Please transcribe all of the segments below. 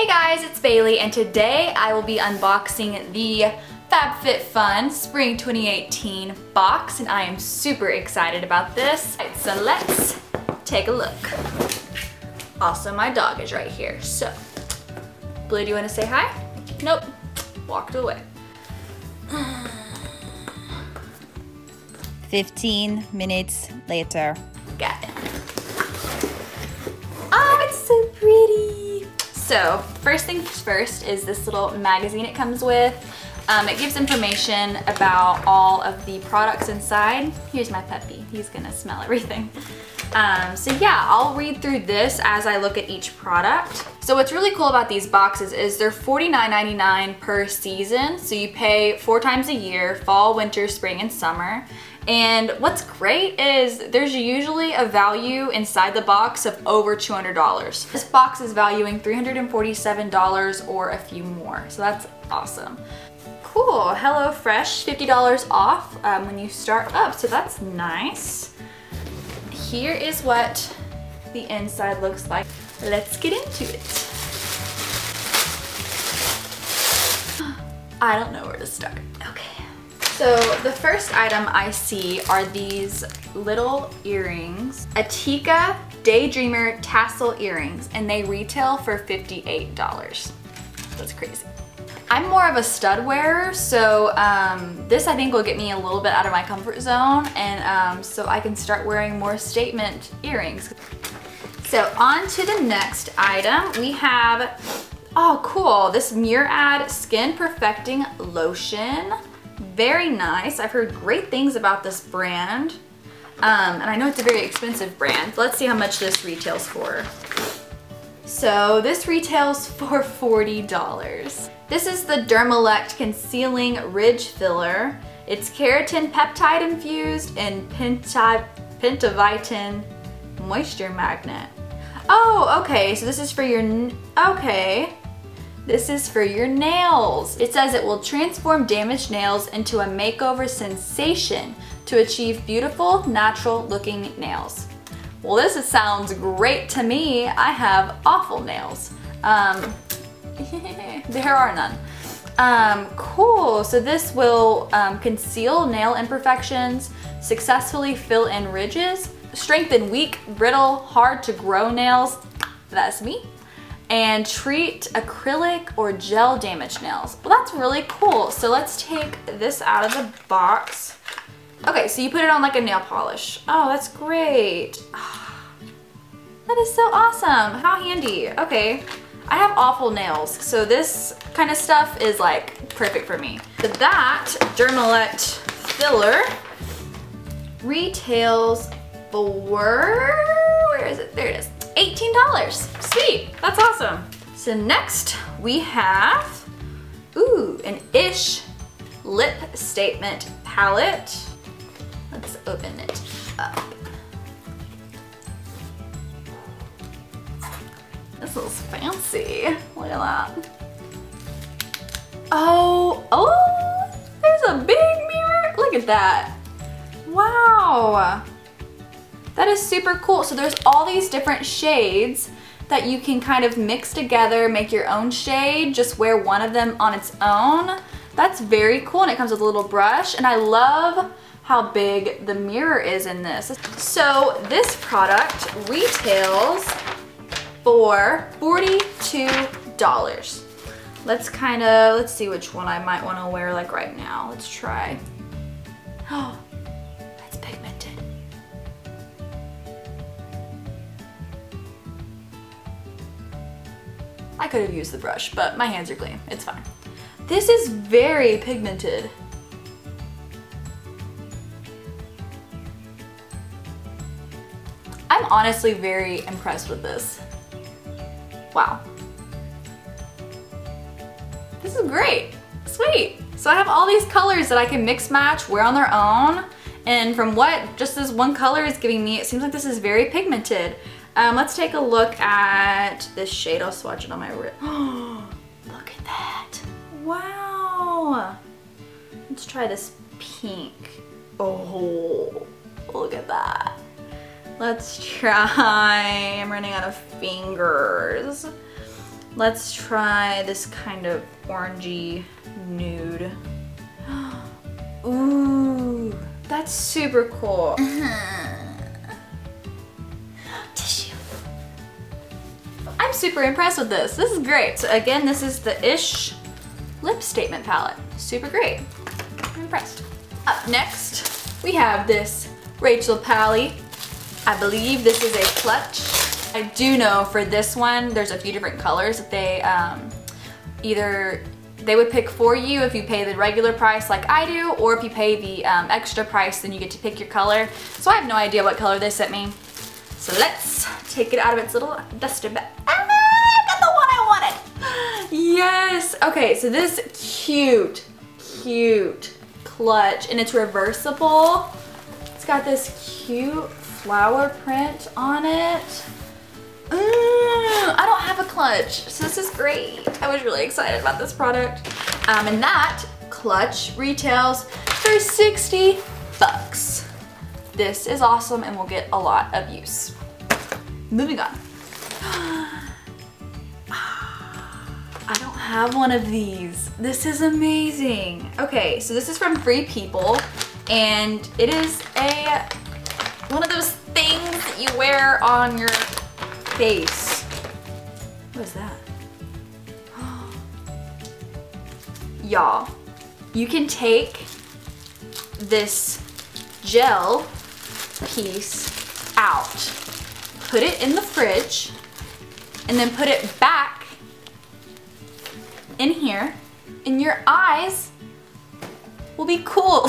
guys, it's Bailey, and today I will be unboxing the Fabfitfun Spring 2018 box, and I am super excited about this. Alright, so let's take a look. Also, my dog is right here, so. Blue, do you want to say hi? Nope, walked away. 15 minutes later. Got it. Oh, it's so pretty. So, first things first is this little magazine it comes with. It gives information about all of the products inside. Here's my puppy. He's gonna smell everything. So yeah, I'll read through this as I look at each product. So what's really cool about these boxes is they're $49.99 per season. So you pay 4 times a year, fall, winter, spring, and summer. And what's great is there's usually a value inside the box of over $200. This box is valuing $347 or a few more. So that's awesome. Cool, HelloFresh, $50 off when you start up. So that's nice. Here is what the inside looks like. Let's get into it. I don't know where to start. Okay. So the first item I see are these little earrings. Atika Daydreamer tassel earrings, and they retail for $58. That's crazy. I'm more of a stud wearer, so this I think will get me a little bit out of my comfort zone, and so I can start wearing more statement earrings. So on to the next item, we have, oh cool, this Murad Skin Perfecting Lotion. Very nice. I've heard great things about this brand, and I know it's a very expensive brand. Let's see how much this retails for. So this retails for $40. This is the Dermalect Concealing Ridge Filler. It's keratin peptide infused and pentavitin moisture magnet. Oh, okay, so this is for your, okay. This is for your nails. It says it will transform damaged nails into a makeover sensation to achieve beautiful, natural looking nails. Well, this sounds great to me. I have awful nails. There are none. Cool, so this will conceal nail imperfections, successfully fill in ridges, strengthen weak, brittle, hard to grow nails, that's me, and treat acrylic or gel damaged nails. Well, that's really cool. So let's take this out of the box. Okay, so you put it on like a nail polish. Oh, that's great. That is so awesome. How handy. Okay. I have awful nails, so this kind of stuff is like perfect for me. So that Dermalect filler retails for, where is it? There it is, $18. Sweet, that's awesome. So next we have, ooh, an Ish Lip Statement Palette. Let's open it up. This looks fancy. Look at that. Oh, there's a big mirror. Look at that. Wow. That is super cool. So there's all these different shades that you can kind of mix together, make your own shade, just wear one of them on its own. That's very cool, and it comes with a little brush, and I love how big the mirror is in this. So this product retails for $42. Let's see which one I might want to wear like right now. Let's try. Oh, that's pigmented. I could have used the brush, but my hands are clean. It's fine. This is very pigmented. I'm honestly very impressed with this. Wow. This is great. Sweet. So I have all these colors that I can mix match, wear on their own, and from what just this one color is giving me, it seems like this is very pigmented. Let's take a look at this shade. I'll swatch it on my wrist. Look at that. Wow. Let's try this pink. Oh, look at that. Let's try, I'm running out of fingers. Let's try this kind of orangey nude. Ooh, that's super cool. Tissue. I'm super impressed with this. This is great. So again, this is the Ish Lip Statement Palette. Super great. I'm impressed. Up next, we have this Rachel Pally. I believe this is a clutch. I do know for this one, there's a few different colors that they either they would pick for you if you pay the regular price like I do, or if you pay the extra price, then you get to pick your color. So I have no idea what color they sent me. So let's take it out of its little duster bag. Ah, I got the one I wanted. Yes. Okay, so this cute clutch, and it's reversible. It's got this cute flower print on it. I don't have a clutch, so this is great. I was really excited about this product. And that clutch retails for 60 bucks. This is awesome and will get a lot of use. Moving on. I don't have one of these. This is amazing. Okay, so this is from Free People, and it is one of those things that you wear on your face. What is that? Y'all, you can take this gel piece out, put it in the fridge, and then put it back in here, and your eyes will be cool.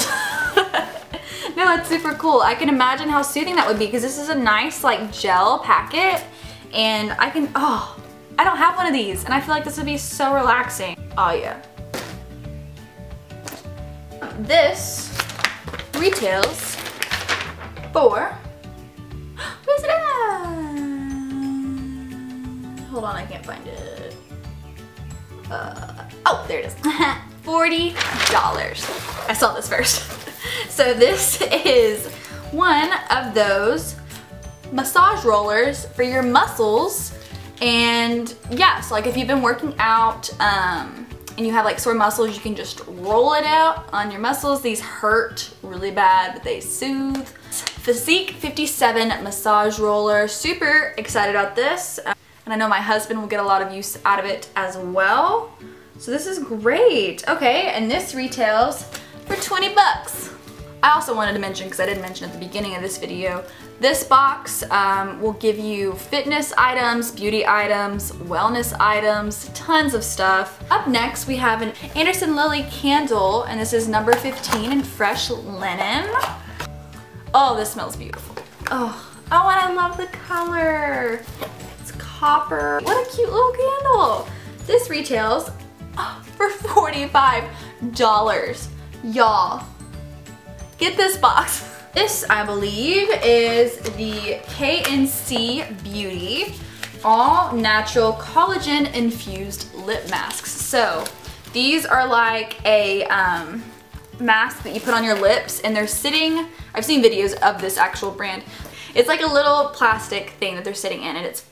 No, it's super cool. I can imagine how soothing that would be, because this is a nice like gel packet, and I don't have one of these, and I feel like this would be so relaxing. Oh yeah. This retails for, where's it at? Hold on, I can't find it. Oh, there it is. $40. I saw this first. So this is one of those massage rollers for your muscles. And yeah, so like if you've been working out and you have like sore muscles, you can just roll it out on your muscles. These hurt really bad, but they soothe. Physique 57 massage roller. Super excited about this. And I know my husband will get a lot of use out of it as well. So this is great. Okay, and this retails for 20 bucks. I also wanted to mention, because I didn't mention at the beginning of this video, this box will give you fitness items, beauty items, wellness items, tons of stuff. Up next, we have an Anderson Lily candle, and this is number 15 in fresh linen. Oh, this smells beautiful. Oh, and I love the color. It's copper. What a cute little candle. This retails for $45. Y'all, get this box. This, I believe, is the KNC Beauty all natural collagen infused lip masks. So these are like a mask that you put on your lips, and they're sitting, I've seen videos of this actual brand. It's like a little plastic thing that they're sitting in, and it's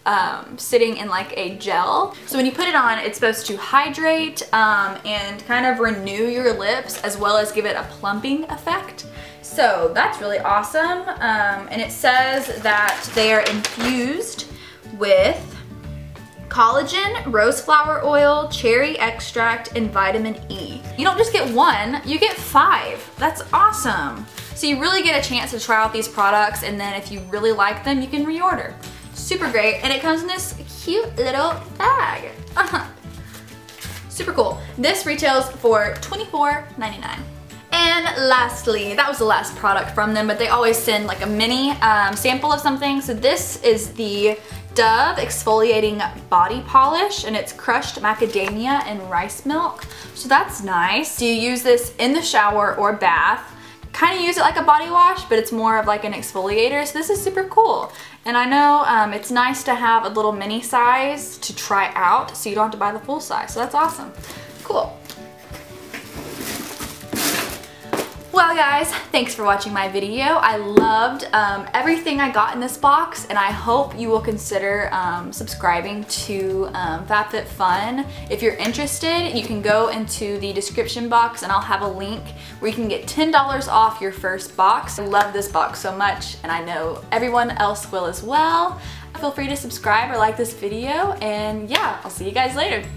sitting in like a gel. So when you put it on, it's supposed to hydrate and kind of renew your lips, as well as give it a plumping effect. So that's really awesome. And it says that they are infused with collagen, rose flower oil, cherry extract, and vitamin E. You don't just get one, you get 5. That's awesome. So you really get a chance to try out these products, and then if you really like them, you can reorder. Super great, and it comes in this cute little bag. Super cool. This retails for $24.99. And lastly, that was the last product from them, but they always send like a mini sample of something. So this is the Dove Exfoliating Body Polish, and it's crushed macadamia and rice milk. So that's nice. Do you use this in the shower or bath? Kind of use it like a body wash, but it's more of like an exfoliator. So this is super cool. And I know it's nice to have a little mini size to try out, so you don't have to buy the full size. So that's awesome. Cool. Well guys, thanks for watching my video. I loved everything I got in this box, and I hope you will consider subscribing to Fabfitfun. If you're interested, you can go into the description box and I'll have a link where you can get $10 off your first box. I love this box so much, and I know everyone else will as well. Feel free to subscribe or like this video, and yeah, I'll see you guys later.